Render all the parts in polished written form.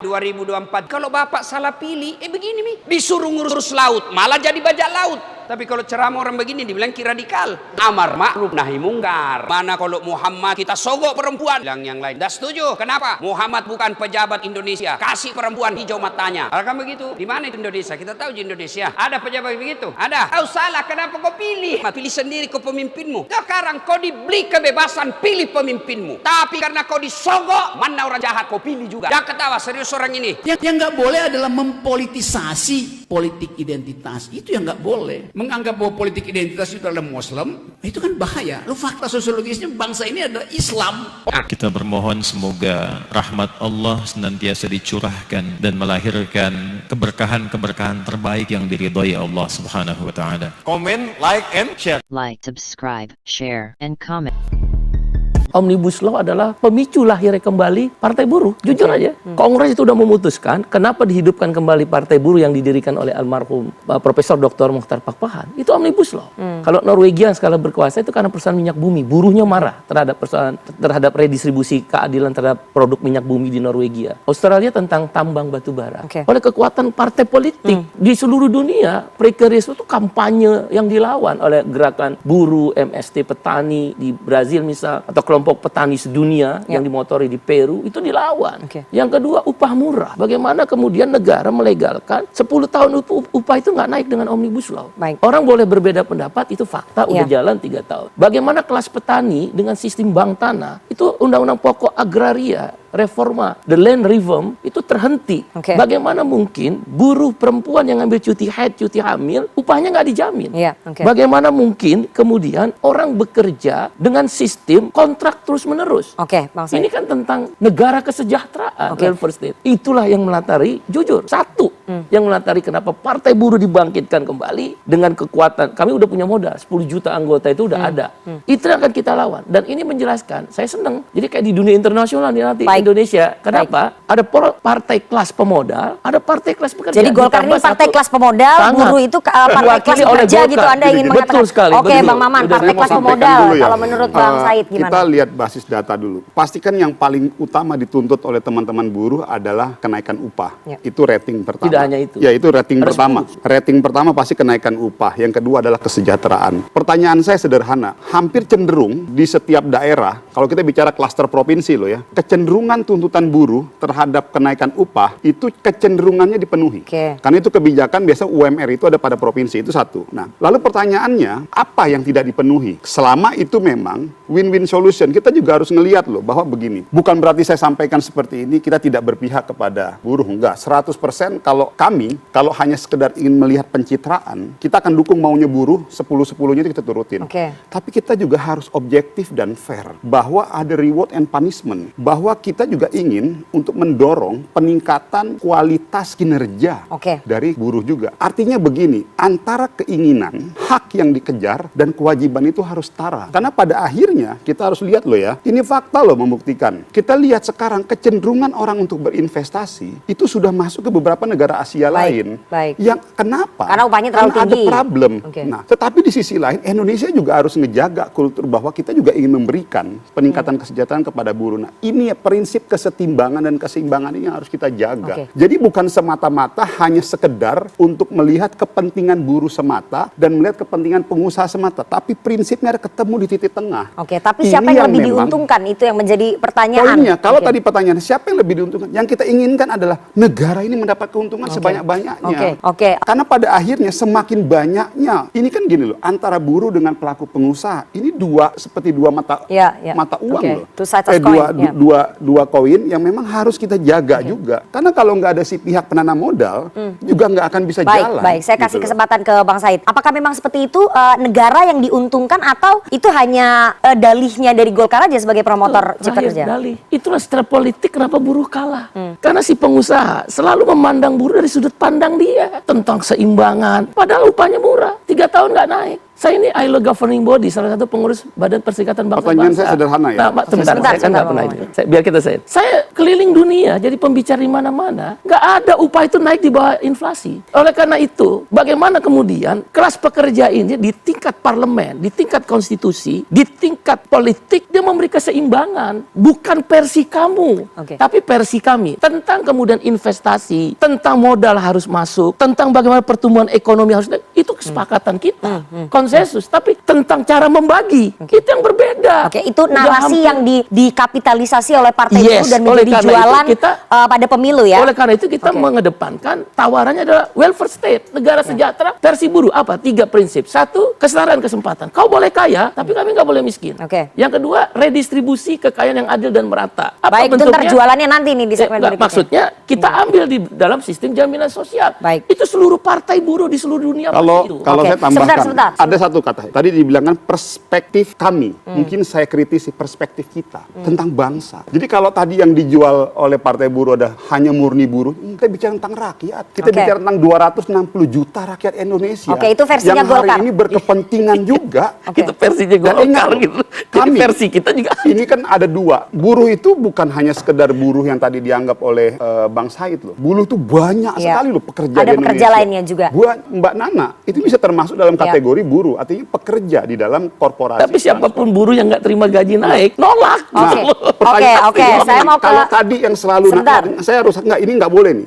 2024 kalau Bapak salah pilih, begini nih, disuruh ngurus laut, malah jadi bajak laut. Tapi kalau ceramah orang begini dibilang radikal. Amar ma'ruf nahi mungkar. Mana kalau Muhammad kita sogok perempuan, bilang yang lain. Dah setuju. Kenapa? Muhammad bukan pejabat Indonesia. Kasih perempuan hijau matanya. Kalau kan begitu, di mana itu Indonesia? Kita tahu di Indonesia ada pejabat begitu. Ada. Kau salah, kenapa kau pilih? Pilih sendiri kau pemimpinmu. Sekarang kau diberi kebebasan pilih pemimpinmu. Tapi karena kau disogok, mana orang jahat kau pilih juga. Jangan ketawa, serius orang ini. Yang nggak boleh adalah mempolitisasi politik identitas. Itu yang nggak boleh. Menganggap bahwa politik identitas itu adalah Muslim, itu kan bahaya. Lu fakta sosiologisnya bangsa ini adalah Islam. Kita bermohon semoga rahmat Allah senantiasa dicurahkan dan melahirkan keberkahan-keberkahan terbaik yang diridhoi Allah Subhanahu wa taala. Comment, like, and share. Like, subscribe, share, and comment. Omnibus Law adalah pemicu lahirnya kembali Partai Buruh. Jujur aja, Kongres itu sudah memutuskan kenapa dihidupkan kembali Partai Buruh yang didirikan oleh almarhum Profesor Dr. Mokhtar Pakpahan. Itu Omnibus Law. Kalau Norwegia yang skala berkuasa itu karena persoalan minyak bumi. Buruhnya marah terhadap redistribusi keadilan terhadap produk minyak bumi di Norwegia. Australia tentang tambang batu bara. Oleh kekuatan partai politik di seluruh dunia, precarious itu kampanye yang dilawan oleh gerakan buruh, MST petani di Brazil misal, atau kelompok petani sedunia yang dimotori di Peru, itu dilawan. Yang kedua, upah murah. Bagaimana kemudian negara melegalkan 10 tahun upah itu nggak naik dengan Omnibus Law. Orang boleh berbeda pendapat, itu fakta, udah jalan 3 tahun. Bagaimana kelas petani dengan sistem bank tanah, itu undang-undang pokok agraria, reforma, the land reform, itu terhenti. Bagaimana mungkin buruh perempuan yang ambil cuti haid, cuti hamil, upahnya nggak dijamin? Bagaimana mungkin kemudian orang bekerja dengan sistem kontrak terus-menerus? Ini kan tentang negara kesejahteraan, welfare state. Itulah yang melatari, jujur, satu, yang melatari kenapa Partai Buruh dibangkitkan kembali dengan kekuatan. Kami udah punya modal, 10 juta anggota itu udah ada. Itu yang akan kita lawan. Dan ini menjelaskan, saya senang. Jadi kayak di dunia internasional nih nanti, Indonesia. Kenapa? Ada partai kelas pemodal, ada partai kelas pekerja. Jadi Golkar ini partai kelas pemodal, buruh itu partai kelas pekerja gitu. Anda ingin mengatakan? Betul sekali. Oke, Bang Maman, partai kelas pemodal. Ya. Kalau menurut Bang Said gimana? Kita lihat basis data dulu. Pastikan yang paling utama dituntut oleh teman-teman buruh adalah kenaikan upah. Itu rating pertama. Tidak hanya itu. Ya, itu rating pertama. Rating pertama pasti kenaikan upah. Yang kedua adalah kesejahteraan. Pertanyaan saya sederhana. Hampir cenderung di setiap daerah, kalau kita bicara klaster provinsi loh ya, kecenderungan tuntutan buruh terhadap kenaikan upah itu kecenderungannya dipenuhi. Karena itu kebijakan biasa UMR itu ada pada provinsi, itu satu. Nah, lalu pertanyaannya, apa yang tidak dipenuhi? Selama itu memang win-win solution, kita juga harus ngelihat loh bahwa begini. Bukan berarti saya sampaikan seperti ini kita tidak berpihak kepada buruh, enggak. 100% kalau kalau hanya sekedar ingin melihat pencitraan, kita akan dukung maunya buruh, 10-10-nya itu kita turutin. Tapi kita juga harus objektif dan fair, bahwa ada reward and punishment, bahwa kita juga ingin untuk mendorong peningkatan kualitas kinerja dari buruh juga. Artinya begini, antara keinginan, hak yang dikejar dan kewajiban itu harus setara. Karena pada akhirnya kita harus lihat loh ya, ini fakta loh membuktikan. Kita lihat sekarang kecenderungan orang untuk berinvestasi itu sudah masuk ke beberapa negara Asia lain. Yang kenapa? Karena upahnya terlalu tinggi. Ada problem. Nah, tetapi di sisi lain Indonesia juga harus ngejaga kultur bahwa kita juga ingin memberikan peningkatan kesejahteraan kepada buruh. Nah, ini ya prinsip kesetimbangan dan keseimbangan ini yang harus kita jaga. Jadi bukan semata-mata hanya sekedar untuk melihat kepentingan buruh semata dan melihat kepentingan pengusaha semata, tapi prinsipnya ada ketemu di titik tengah. Tapi siapa yang lebih diuntungkan? Itu yang menjadi pertanyaan. Poinnya, kalau tadi pertanyaan siapa yang lebih diuntungkan? Yang kita inginkan adalah negara ini mendapat keuntungan sebanyak-banyaknya. Karena pada akhirnya semakin banyaknya, ini kan gini loh, antara buruh dengan pelaku pengusaha, ini seperti dua mata uang loh. Dua koin yang memang harus kita jaga juga. Karena kalau nggak ada si pihak penanam modal, juga nggak akan bisa jalan. Saya kasih kesempatan ke Bang Said. Apakah memang seperti itu negara yang diuntungkan atau itu hanya dalihnya dari Golkar aja sebagai promotor cipta kerja? Dalih. Itulah secara politik kenapa buruh kalah. Karena si pengusaha selalu memandang buruh dari sudut pandang dia tentang seimbangan. Padahal upahnya murah, 3 tahun nggak naik. Saya ini ILO governing body, salah satu pengurus Badan Perserikatan Bangsa-Bangsa. Pertanyaan saya sederhana ya. Nah, sebentar, saya kan nggak pernah itu. Biar kita saya. Saya keliling dunia, jadi pembicara di mana-mana, nggak ada upah itu naik di bawah inflasi. Oleh karena itu, bagaimana kemudian kelas pekerja ini di tingkat parlemen, di tingkat konstitusi, di tingkat politik, dia memberi keseimbangan. Bukan versi kamu, tapi versi kami. Tentang kemudian investasi, tentang modal harus masuk, tentang bagaimana pertumbuhan ekonomi harus naik, itu kesepakatan kita. Konsensus. Tapi tentang cara membagi, itu yang berbeda. Oke, itu narasi yang dikapitalisasi oleh partai buruh dan menjadi jualan pada pemilu ya. Oleh karena itu kita mengedepankan tawarannya adalah welfare state, negara sejahtera versi buruh. Apa? 3 prinsip. 1, kesetaraan kesempatan. Kau boleh kaya, tapi kami nggak boleh miskin. Yang kedua, redistribusi kekayaan yang adil dan merata. Apa baik, bentuknya? itu ntar jualannya nanti nih di segmen berikutnya. Maksudnya kita ambil di dalam sistem jaminan sosial. Baik. Itu seluruh partai buruh di seluruh dunia. Kalau saya tambahkan, ada satu kata. Tadi dibilangkan perspektif kami. Mungkin saya kritisi perspektif kita tentang bangsa. Jadi kalau tadi yang dijual oleh partai buruh ada hanya murni buruh, kita bicara tentang rakyat. Kita bicara tentang 260 juta rakyat Indonesia. Itu versinya yang hari Golkar. ini berkepentingan juga. Itu versinya Golkar gitu. Jadi versi kita juga. Ini kan ada 2. Buruh itu bukan hanya sekedar buruh yang tadi dianggap oleh Bang Said loh. Buruh itu banyak sekali loh pekerja ada di Indonesia. pekerja lainnya juga. Mbak Nana, itu bisa termasuk dalam kategori buruh. Artinya pekerja di dalam korporasi. Tapi siapapun buruh yang nggak terima gaji naik, nolak. Oke, saya mau ke... Kalau tadi yang selalu saya harus ini nggak boleh nih.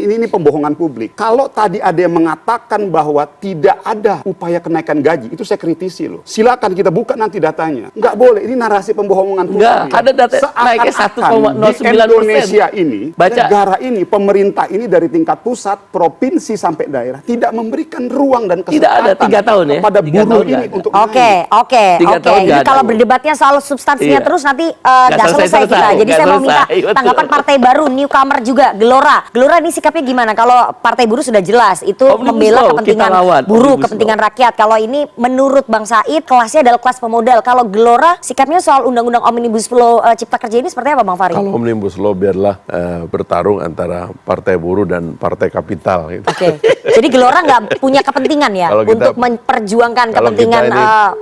Ini pembohongan publik. Kalau tadi ada yang mengatakan bahwa tidak ada upaya kenaikan gaji, itu saya kritisi loh. Silakan kita buka nanti datanya. Nggak boleh. Ini narasi pembohongan publik. Nggak, ada data naiknya 1,09%. Di Indonesia ini, negara ini, pemerintah ini dari tingkat pusat, provinsi sampai daerah tidak memberikan ruang dan kesempatan tidak ada 3 tahun ya kepada buruh ini untuk Oke. Ini kalau berdebatnya soal substansinya terus nanti nggak selesai kita. Jadi saya mau minta tanggapan partai baru, newcomer juga, Gelora. Gelora ini sikapnya gimana? Kalau partai buruh sudah jelas itu membela kepentingan buruh, kepentingan rakyat. Kalau ini menurut Bang Said kelasnya adalah kelas pemodal. Kalau Gelora sikapnya soal undang-undang Omnibus Law Cipta Kerja ini seperti apa, Bang Fahri? Kalau Omnibus Law biarlah bertarung antara partai buruh dan partai kapital gitu. Jadi Gelora nggak punya kepentingan ya untuk memperjuangkan kepentingan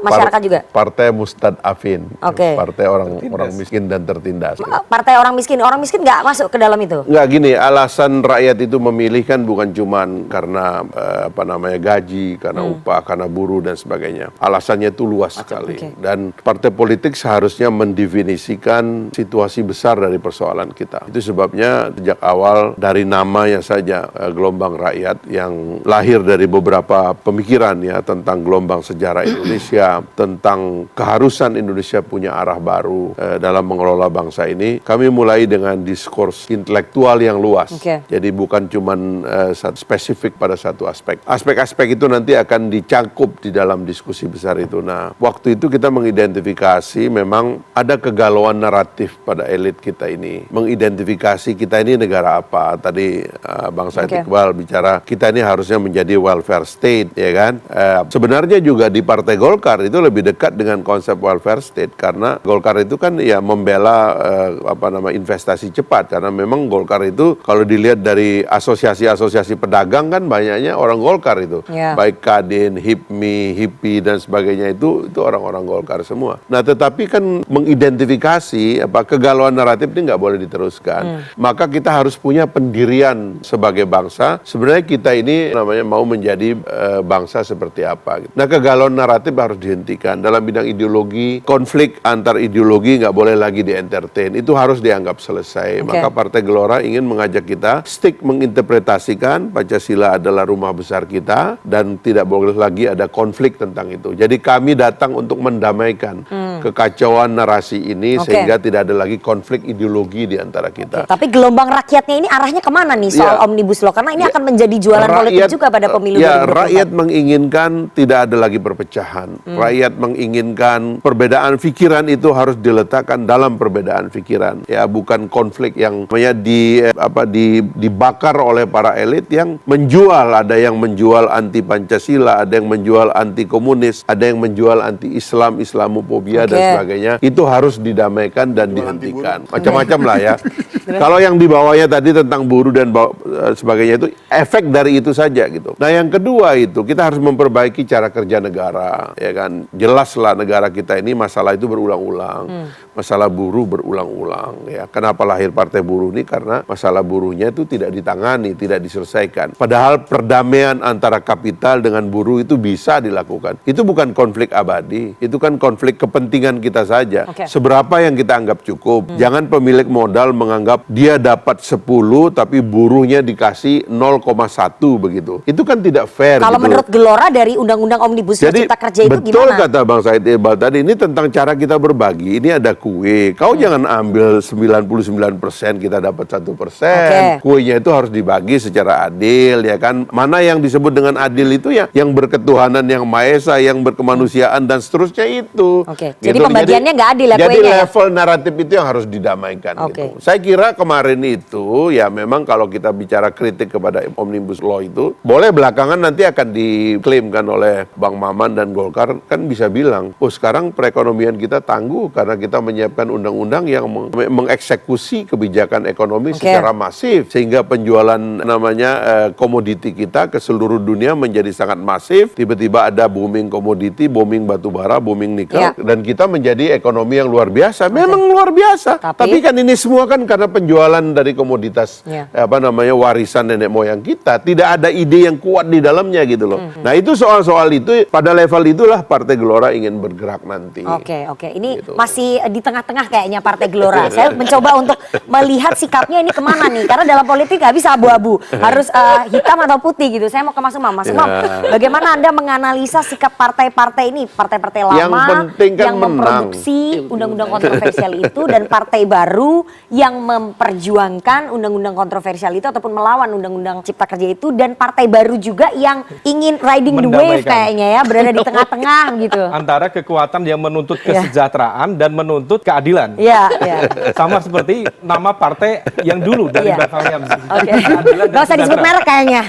masyarakat juga. Partai mustadafin, partai orang miskin dan tertindas. Partai orang miskin nggak masuk ke dalam itu. Nggak, gini, alasan rakyat itu memilih kan bukan cuman karena gaji, karena upah, karena buruh dan sebagainya. Alasannya itu luas sekali. Dan partai politik seharusnya mendefinisikan situasi besar dari persoalan kita. Itu sebabnya sejak awal dari namanya saja gelombang rakyat yang lahir dari beberapa pemikiran ya tentang gelombang sejarah Indonesia, tentang keharusan Indonesia punya arah baru dalam mengelola bangsa ini. Kami mulai dengan diskurs intelektual yang luas. Jadi bukan cuman spesifik pada satu aspek. Aspek-aspek itu nanti akan dicangkup di dalam diskusi besar itu. Nah, waktu itu kita mengidentifikasi memang ada kegalauan naratif pada elit kita ini. Mengidentifikasi kita ini negara apa. Tadi Bang Said Iqbal bicara kita ini harusnya menjadi welfare state, ya kan? Sebenarnya juga di Partai Golkar itu lebih dekat dengan konsep welfare state karena Golkar itu kan ya membela investasi cepat karena memang Golkar itu kalau dilihat dari asosiasi-asosiasi pedagang kan banyaknya orang Golkar itu. Baik Kadin, HIPMI, HIPI dan sebagainya itu orang-orang Golkar semua. Nah, tetapi kan mengidentifikasi kegalauan naratif ini nggak boleh diteruskan. Maka kita harus punya pendirian sebagai bangsa. Sebenarnya kita ini mau menjadi bangsa seperti apa. Nah, kegalauan naratif harus dihentikan. Dalam bidang ideologi, konflik antar ideologi nggak boleh lagi di-entertain. Itu harus dianggap selesai. Maka Partai Gelora ingin mengajak kita stick menginterpretasikan Pancasila adalah rumah besar kita dan tidak boleh lagi ada konflik tentang itu. Jadi kami datang untuk mendamaikan kekacauan narasi ini sehingga tidak ada lagi konflik ideologi di antara kita. Tapi gelombang rakyatnya ini arahnya kemana nih soal Omnibus Law? Karena ini akan menjadi jualan politik juga pada pemilu 2024. Rakyat menginginkan tidak ada lagi perpecahan. Rakyat menginginkan perbedaan pikiran itu harus diletakkan dalam perbedaan pikiran. Ya, bukan konflik yang dibakar oleh para elit yang menjual. Ada yang menjual anti Pancasila, ada yang menjual anti komunis, ada yang menjual anti Islam, Islamofobia dan sebagainya, itu harus didamaikan dan dihentikan. Macam-macam lah ya. Kalau yang di bawahnya tadi tentang buruh dan sebagainya itu efek dari itu saja gitu. Nah yang kedua itu kita harus memperbaiki cara kerja negara, ya kan. Jelaslah negara kita ini masalah itu berulang-ulang, masalah buruh berulang-ulang. Ya kenapa lahir Partai Buruh ini? Karena masalah buruhnya itu tidak ditangani, tidak diselesaikan. Padahal perdamaian antara kapital dengan buruh itu bisa dilakukan. Itu bukan konflik abadi, itu kan konflik kepentingan kita saja. Seberapa yang kita anggap cukup. Jangan pemilik modal menganggap dia dapat 10 tapi buruhnya dikasih 0,1 begitu. Itu kan tidak fair. Kalau gitu. menurut Gelora dari Undang-Undang Omnibus Law Cipta Kerja itu betul gimana? Kata Bang Said Iqbal tadi, ini tentang cara kita berbagi. Ini ada kue. Kau jangan ambil 99%, kita dapat 1%. Kuenya itu harus dibagi secara adil, ya kan. Mana yang disebut dengan adil itu ya yang berketuhanan, yang Maha Esa, yang berkemanusiaan dan seterusnya itu. Jadi pembagiannya nggak adil ya kuenya. Jadi level naratif itu yang harus didamaikan gitu. Saya kira kemarin itu ya memang kalau kita bicara kritik kepada Omnibus Law itu boleh belakangan nanti akan diklaimkan oleh Bang Maman dan Golkar kan bisa bilang, oh sekarang perekonomian kita tangguh karena kita menyiapkan undang-undang yang mengeksekusi kebijakan ekonomi secara masif sehingga penjualan komoditi kita ke seluruh dunia menjadi sangat masif. Tiba-tiba ada booming komoditi, booming batu bara, booming nikel dan kita menjadi ekonomi yang luar biasa. Memang luar biasa. Tapi kan ini semua kan karena penjualan dari komoditas warisan nenek moyang kita, tidak ada ide yang kuat di dalamnya gitu loh. Nah itu soal-soal itu pada level itulah Partai Gelora ingin bergerak nanti. Ini gitu. Masih di tengah-tengah kayaknya Partai Gelora. Saya mencoba untuk melihat sikapnya ini kemana nih, karena dalam politik nggak bisa abu-abu, harus hitam atau putih gitu. Saya mau ke Mas Umam. Mas Umam, bagaimana Anda menganalisa sikap partai-partai ini, partai-partai lama yang penting kan yang memproduksi undang-undang kontroversial itu dan partai baru yang memperjuangkan undang-undang kontroversial itu ataupun melawan undang-undang Cipta Kerja itu, dan partai baru juga yang ingin riding the wave kayaknya ya, berada di tengah-tengah gitu. Antara kekuatan yang menuntut kesejahteraan dan menuntut keadilan. Sama seperti nama partai yang dulu dari belakangnya. Gak usah disebut merek kayaknya.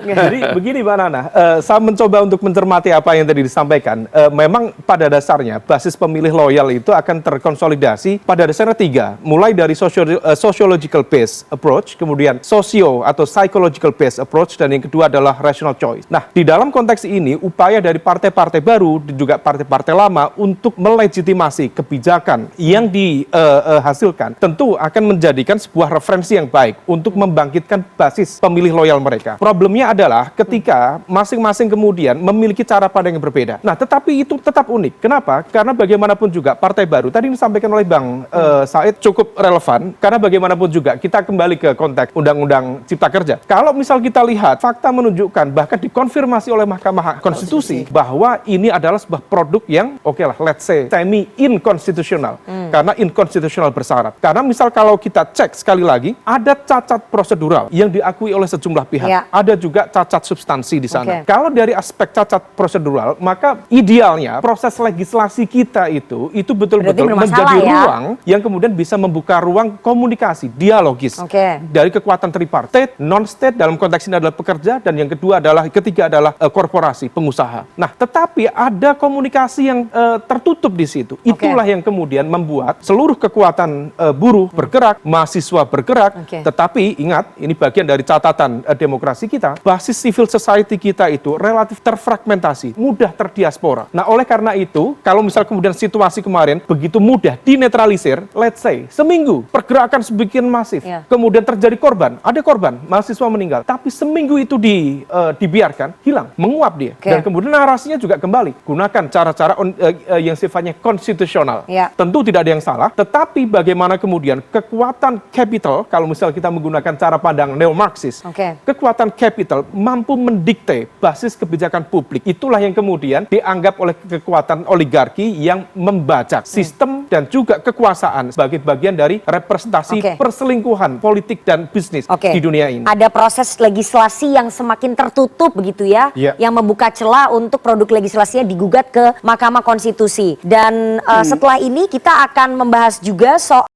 Jadi begini Mbak Nana, saya mencoba untuk mencermati apa yang tadi disampaikan. Memang pada dasarnya basis pemilih loyal itu akan terkonsolidasi pada dasarnya 3. Mulai dari sociological based approach, kemudian socio atau psychological based approach, dan yang kedua adalah rational choice. Nah, di dalam konteks ini upaya dari partai-partai baru dan juga partai-partai lama untuk melegitimasi kebijakan yang dihasilkan tentu akan menjadikan sebuah referensi yang baik untuk membangkitkan basis pemilih loyal mereka. Problemnya adalah ketika masing-masing kemudian memiliki cara pandang yang berbeda. Nah, tetapi itu tetap unik. Kenapa? Karena bagaimanapun juga partai baru, tadi disampaikan oleh Bang Said cukup relevan, karena bagaimanapun juga kita kembali ke konteks Undang-Undang Cipta Kerja. Kalau misal kita lihat, fakta menunjukkan, bahkan dikonfirmasi oleh Mahkamah Konstitusi, bahwa ini adalah sebuah produk yang, let's say, semi-inkonstitusional. Karena inkonstitusional bersyarat. Karena misal kalau kita cek sekali lagi, ada cacat prosedural yang diakui oleh sejumlah pihak. Ada juga cacat substansi di sana. Kalau dari aspek cacat prosedural, maka idealnya proses legislasi kita itu betul-betul menjadi ruang yang kemudian bisa membuka ruang komunikasi, dialogis. Dari kekuatan tripartit, non-state dalam konteks ini adalah pekerja, dan yang ketiga adalah korporasi, pengusaha. Nah, tetapi ada komunikasi yang tertutup di situ. Itulah yang kemudian membuat seluruh kekuatan buruh bergerak, mahasiswa bergerak, tetapi ingat, ini bagian dari catatan demokrasi kita, basis civil society kita itu relatif terfragmentasi, mudah terdiaspora. Nah, oleh karena itu, kalau misal kemudian situasi kemarin begitu mudah dinetralisir, let's say, seminggu pergerakan sebegian masif, kemudian terjadi korban, ada korban, mahasiswa meninggal, tapi seminggu itu dibiarkan, hilang, menguap dia. Dan kemudian narasinya juga kembali, gunakan cara-cara yang sifatnya konstitusional. Tentu tidak ada yang salah, tetapi bagaimana kemudian kekuatan capital, kalau misal kita menggunakan cara pandang neo-Marxis, kekuatan capital mampu mendikte basis kebijakan publik. Itulah yang kemudian dianggap oleh kekuatan oligarki yang membajak sistem dan juga kekuasaan sebagai bagian dari representasi perselingkuhan politik dan bisnis di dunia ini. Ada proses legislasi yang semakin tertutup begitu ya, yang membuka celah untuk produk legislasinya digugat ke Mahkamah Konstitusi. Dan setelah ini kita akan membahas juga soal